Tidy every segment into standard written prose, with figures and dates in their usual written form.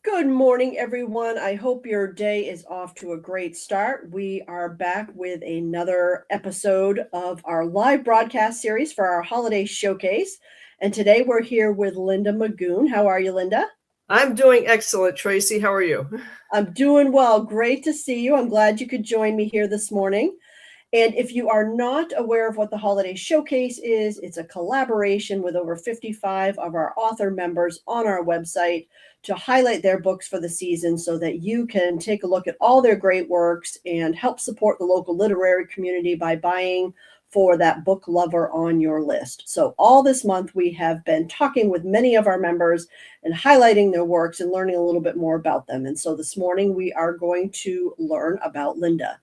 Good morning, everyone. I hope your day is off to a great start. We are back with another episode of our live broadcast series for our holiday showcase. And today we're here with Linda Magoon. How are you, Linda? I'm doing excellent, Tracy. How are you? I'm doing well. Great to see you. I'm glad you could join me here this morning. And if you are not aware of what the Holiday Showcase is, it's a collaboration with over 55 of our author members on our website to highlight their books for the season so that you can take a look at all their great works and help support the local literary community by buying for that book lover on your list. So all this month we have been talking with many of our members and highlighting their works and learning a little bit more about them. And so this morning we are going to learn about Linda.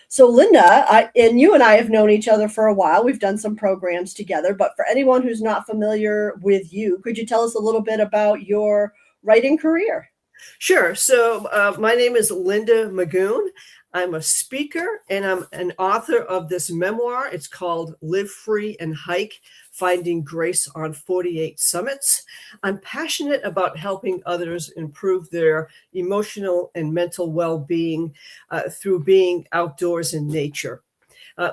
So Linda, and you and I have known each other for a while. We've done some programs together, but for anyone who's not familiar with you, could you tell us a little bit about your writing career? Sure. So my name is Linda Magoon. I'm a speaker and I'm an author of this memoir. It's called Live Free and Hike, Finding Grace on 48 Summits. I'm passionate about helping others improve their emotional and mental well-being through being outdoors in nature.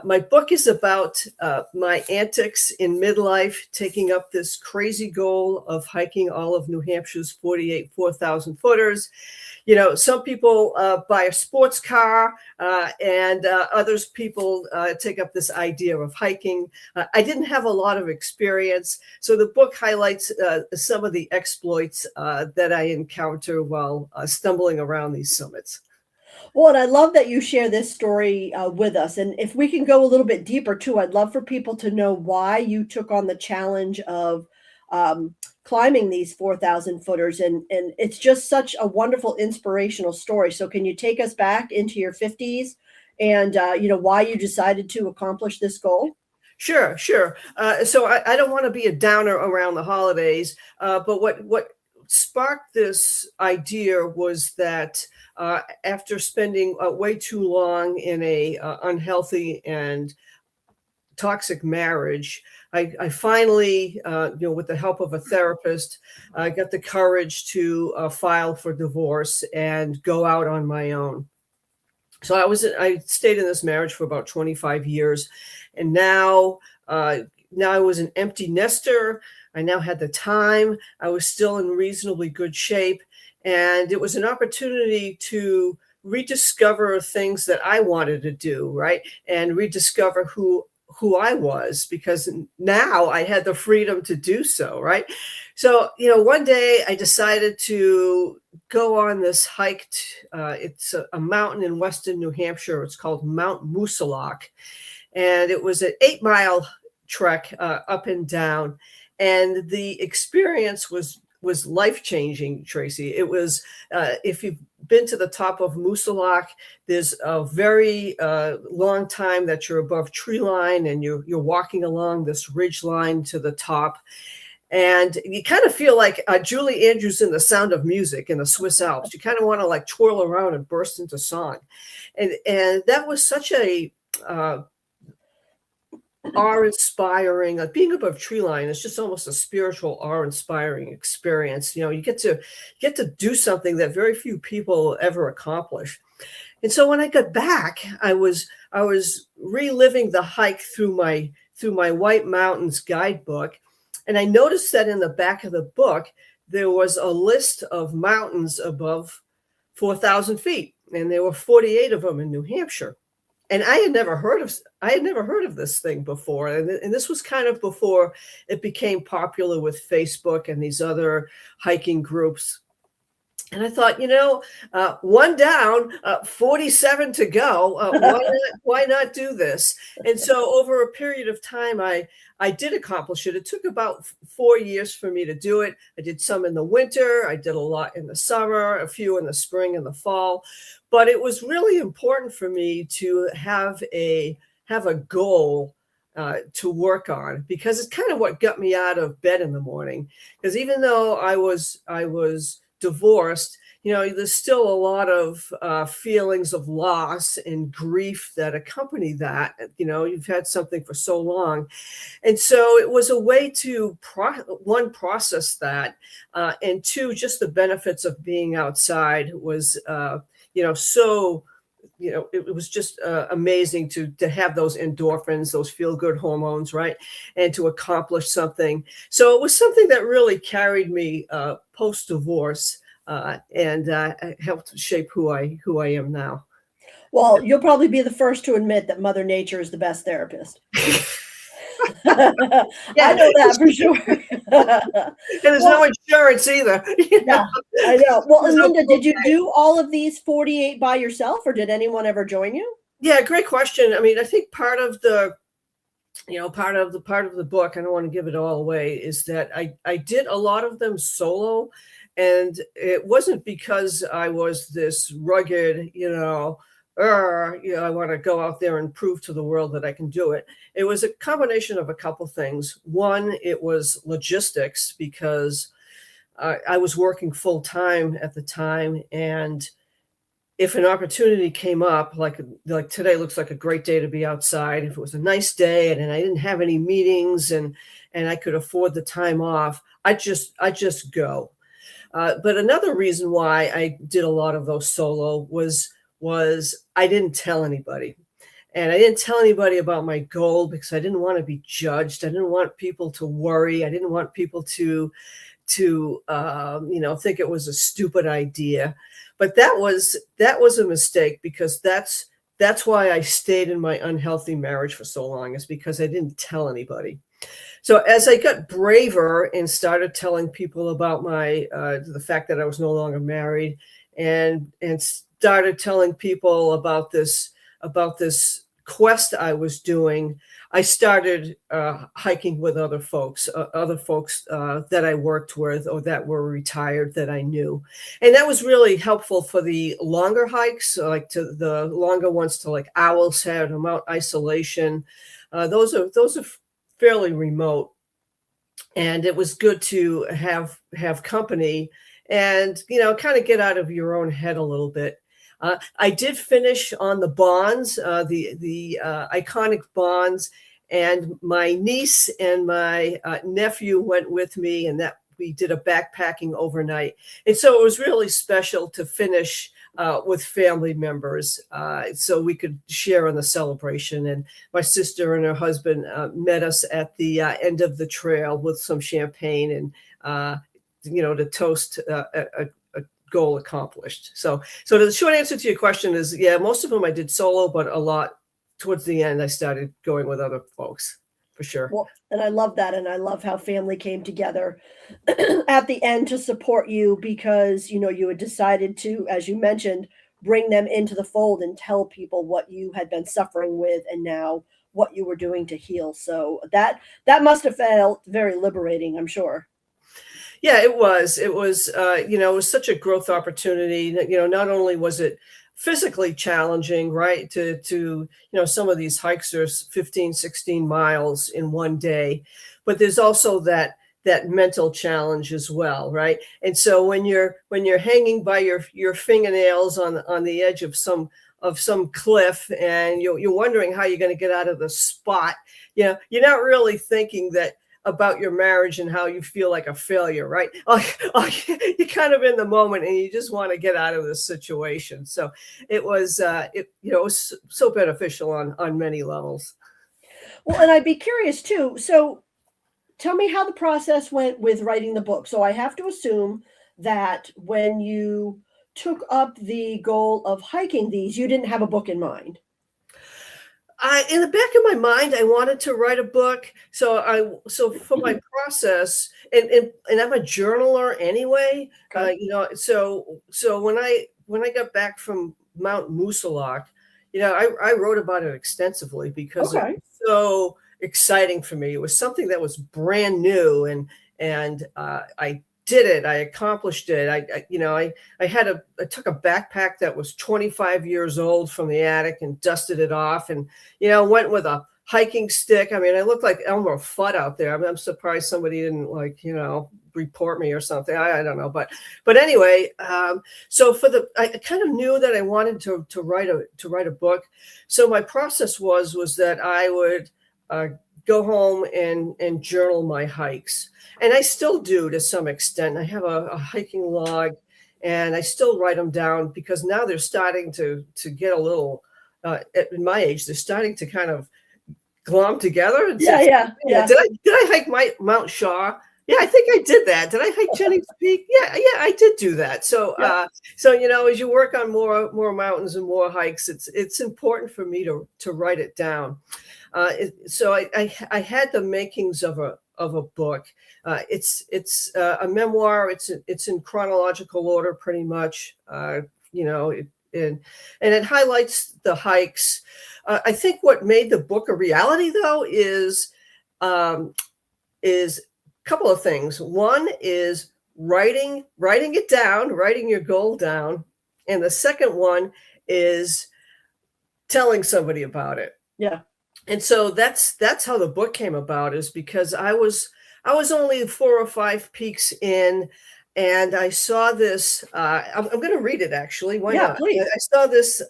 My book is about my antics in midlife, taking up this crazy goal of hiking all of New Hampshire's 48 4,000 footers. You know, some people buy a sports car and others people take up this idea of hiking. I didn't have a lot of experience, so the book highlights some of the exploits that I encounter while stumbling around these summits. Well, and I love that you share this story with us. And if we can go a little bit deeper too, I'd love for people to know why you took on the challenge of climbing these 4,000 footers. And it's just such a wonderful, inspirational story. So can you take us back into your 50s and, why you decided to accomplish this goal? Sure, sure. So I don't want to be a downer around the holidays, but what sparked this idea was that after spending way too long in a unhealthy and toxic marriage, I finally, with the help of a therapist, got the courage to file for divorce and go out on my own. So I stayed in this marriage for about 25 years, and now I was an empty nester. I now had the time. I was still in reasonably good shape, and it was an opportunity to rediscover things that I wanted to do, right? And rediscover who I was, because now I had the freedom to do so, right? So, one day I decided to go on this hike. It's a mountain in western New Hampshire. It's called Mount Moosilauke. And it was an 8-mile trek up and down. And the experience was life-changing, Tracy. It was, if you've been to the top of Moosilauke, there's a very long time that you're above tree line and you're walking along this ridge line to the top. And you kind of feel like Julie Andrews in The Sound of Music in the Swiss Alps. You kind of want to like twirl around and burst into song. And that was such a awe-inspiring, like being above tree line is just almost a spiritual awe-inspiring experience. You get to do something that very few people ever accomplish. And so when I got back, I was reliving the hike through my White Mountains guidebook, and I noticed that in the back of the book there was a list of mountains above 4,000 feet, and there were 48 of them in New Hampshire. And I had never heard of this thing before. And this was kind of before it became popular with Facebook and these other hiking groups. And I thought, one down, 47 to go. Why not do this? And so over a period of time, I did accomplish it. It took about 4 years for me to do it. I did some in the winter. I did a lot in the summer, a few in the spring and the fall. But it was really important for me to have a goal to work on, because it's kind of what got me out of bed in the morning. Because even though I was divorced, there's still a lot of feelings of loss and grief that accompany that. You've had something for so long. And so it was a way to, one, process that, and two, just the benefits of being outside was, so, it was just amazing to have those endorphins, those feel good hormones, right? And to accomplish something. So it was something that really carried me post divorce, and helped shape who I am now. Well, you'll probably be the first to admit that Mother Nature is the best therapist. I Yeah, know that for sure. and there's no insurance either. Yeah, I know. Well, and So, Linda, did you do all of these 48 by yourself, or did anyone ever join you? Yeah, great question. I mean, I think part of the book, I don't want to give it all away, is that I did a lot of them solo, and it wasn't because I was this rugged, I want to go out there and prove to the world that I can do it. It was a combination of a couple things. One, it was logistics, because I was working full time at the time, and if an opportunity came up, like today looks like a great day to be outside. If it was a nice day and I didn't have any meetings and I could afford the time off, I just go. But another reason why I did a lot of those solo was I didn't tell anybody. And I didn't tell anybody about my goal because I didn't want to be judged. I didn't want people to worry. I didn't want people to think it was a stupid idea. But that was a mistake, because that's why I stayed in my unhealthy marriage for so long, is because I didn't tell anybody. So as I got braver and started telling people about the fact that I was no longer married, and started telling people about this quest I was doing, I started hiking with other folks that I worked with or that were retired that I knew. And that was really helpful for the longer hikes, like to the longer ones to like Owl's Head or Mount Isolation. Those are fairly remote. And it was good to have company and, kind of get out of your own head a little bit. I did finish on the bonds, the iconic bonds, and my niece and my nephew went with me, and that we did a backpacking overnight. And so it was really special to finish with family members, so we could share in the celebration. And my sister and her husband met us at the end of the trail with some champagne and, to toast a goal accomplished. So the short answer to your question is, yeah, most of them I did solo, but a lot towards the end I started going with other folks, for sure. Well, and I love that, and I love how family came together at the end to support you, because you had decided to, as you mentioned, bring them into the fold and tell people what you had been suffering with and now what you were doing to heal. So that must have felt very liberating, I'm sure. Yeah, it was. It was, it was such a growth opportunity. Not only was it physically challenging, right? To some of these hikes are 15, 16 miles in one day, but there's also that mental challenge as well, right? And so when you're hanging by your fingernails on the edge of some cliff, and you're wondering how you're going to get out of the spot, you're not really thinking that about your marriage and how you feel like a failure, right? You're kind of in the moment and you just want to get out of this situation. So it was, it was so beneficial on many levels. Well, and I'd be curious too. So tell me how the process went with writing the book. So I have to assume that when you took up the goal of hiking these, you didn't have a book in mind. In the back of my mind, I wanted to write a book. So for my process, and I'm a journaler anyway. Okay. So when I got back from Mount Moosilauke, I wrote about it extensively because it Okay. was so exciting for me. It was something that was brand new, and I did it. I accomplished it. I took a backpack that was 25 years old from the attic and dusted it off, and went with a hiking stick. I mean, I looked like Elmer Fudd out there. I'm surprised somebody didn't report me or something. I don't know, but anyway, so I kind of knew that I wanted to write a book. So my process was that I would go home and journal my hikes, and I still do to some extent. I have a hiking log, and I still write them down because now they're starting to get a little. At my age, they're starting to kind of glom together. And Yeah. Did I hike Mount Shaw? Yeah, I think I did that. Did I hike Jennings Peak? Yeah, I did do that. So, so as you work on more mountains and more hikes, it's important for me to write it down. So I had the makings of a book. It's a memoir. It's in chronological order, pretty much. And it highlights the hikes. I think what made the book a reality, though, is a couple of things. One is writing it down, writing your goal down, and the second one is telling somebody about it. Yeah. And so that's how the book came about, is because I was only 4 or 5 peaks in, and I saw this. I'm going to read it, actually. Why not? Please. I saw this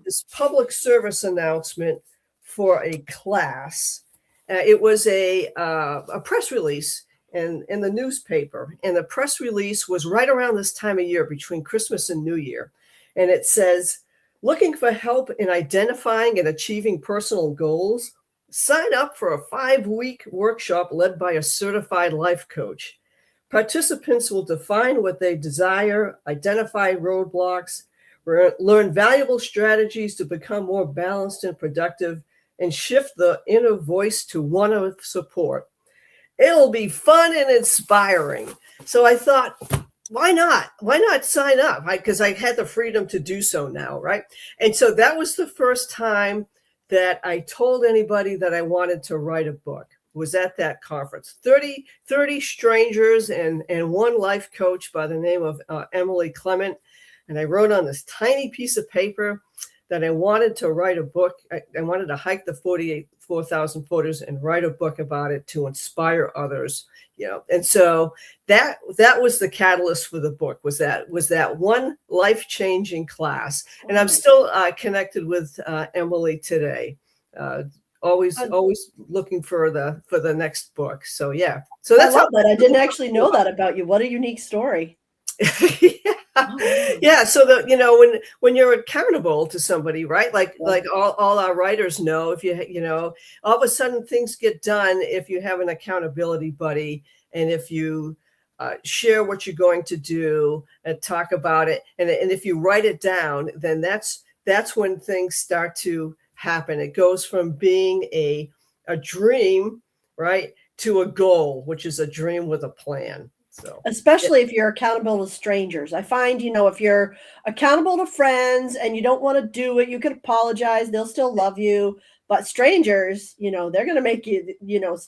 this public service announcement for a class. It was a press release in the newspaper, and the press release was right around this time of year, between Christmas and New Year, and it says, "Looking for help in identifying and achieving personal goals? Sign up for a 5-week workshop led by a certified life coach. Participants will define what they desire, identify roadblocks, learn valuable strategies to become more balanced and productive, and shift the inner voice to one of support. It'll be fun and inspiring." So I thought, why not? Why not sign up? Because I had the freedom to do so now, right? And so that was the first time that I told anybody that I wanted to write a book. Was at that conference. 30 strangers and one life coach by the name of Emily Clement. And I wrote on this tiny piece of paper that I wanted to write a book. I wanted to hike the 4,000 footers and write a book about it to inspire others. And so that was the catalyst for the book, was that one life-changing class. And I'm still connected with Emily today. Always looking for the next book. So yeah. So that's I love that. I didn't actually know that about you. What a unique story. Yeah. So when you're accountable to somebody, right? Like all our writers know, if all of a sudden things get done if you have an accountability buddy, and if you share what you're going to do and talk about it, and if you write it down, then that's when things start to happen. It goes from being a dream, right, to a goal, which is a dream with a plan. So especially if you're accountable to strangers. I find, if you're accountable to friends and you don't want to do it, you can apologize. They'll still love you. But strangers, they're going to make you,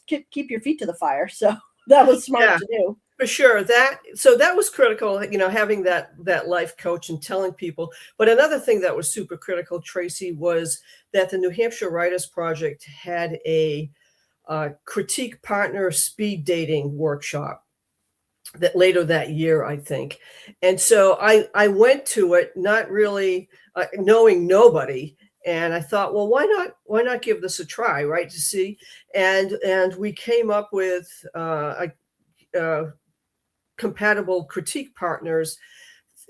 keep your feet to the fire. So that was smart to do. For sure. That was critical, having that life coach and telling people. But another thing that was super critical, Tracy, was that the New Hampshire Writers Project had a critique partner speed dating workshop that later that year, I think. And so I went to it not really knowing nobody. And I thought, well, why not give this a try, right? To see. And we came up with compatible critique partners.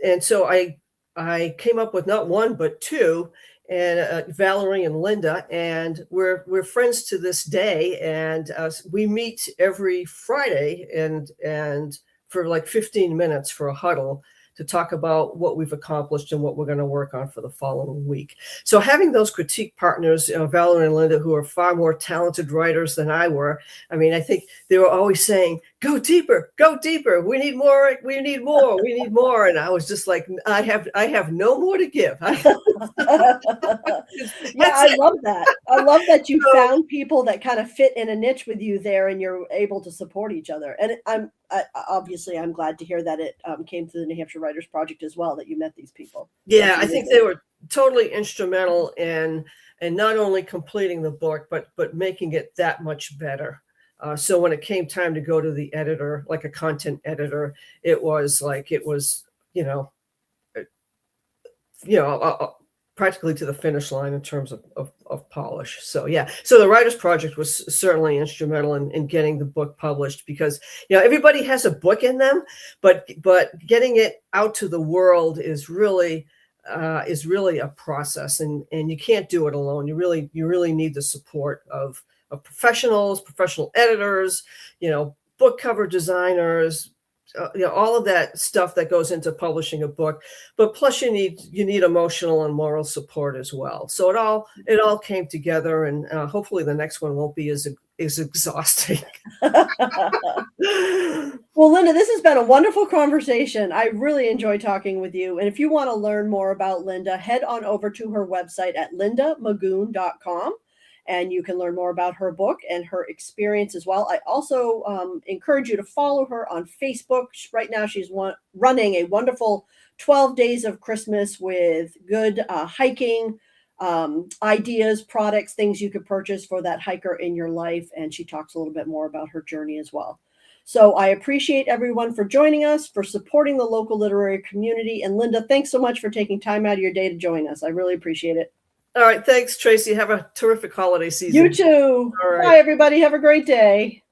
And so I came up with not one, but two, and Valerie and Linda, and we're friends to this day. And we meet every Friday and for like 15 minutes for a huddle to talk about what we've accomplished and what we're going to work on for the following week. So having those critique partners, Valerie and Linda, who are far more talented writers than I were, I mean, I think they were always saying, go deeper, we need more, we need more. And I was just like, I have no more to give. I love that. I love that you found people that kind of fit in a niche with you there, and you're able to support each other. And I'm glad to hear that it came to the New Hampshire Writers Project as well, that you met these people. Yeah, I think they were totally instrumental in not only completing the book, but making it that much better. So when it came time to go to the editor, like a content editor, it was you know, uh, you know, practically to the finish line in terms of polish. So yeah, so the Writers Project was certainly instrumental in getting the book published, because everybody has a book in them, but getting it out to the world is really a process, and you can't do it alone. You really need the support of professionals, professional editors, book cover designers, all of that stuff that goes into publishing a book. But plus you need emotional and moral support as well. So it all came together, and hopefully the next one won't be as exhausting. Well, Linda, this has been a wonderful conversation. I really enjoyed talking with you. And if you want to learn more about Linda, head on over to her website at lindamagoon.com. And you can learn more about her book and her experience as well. I also encourage you to follow her on Facebook. Right now, she's running a wonderful 12 days of Christmas with good hiking ideas, products, things you could purchase for that hiker in your life. And she talks a little bit more about her journey as well. So I appreciate everyone for joining us, for supporting the local literary community. And Linda, thanks so much for taking time out of your day to join us. I really appreciate it. All right. Thanks, Tracy. Have a terrific holiday season. You too. All right. Bye, everybody. Have a great day.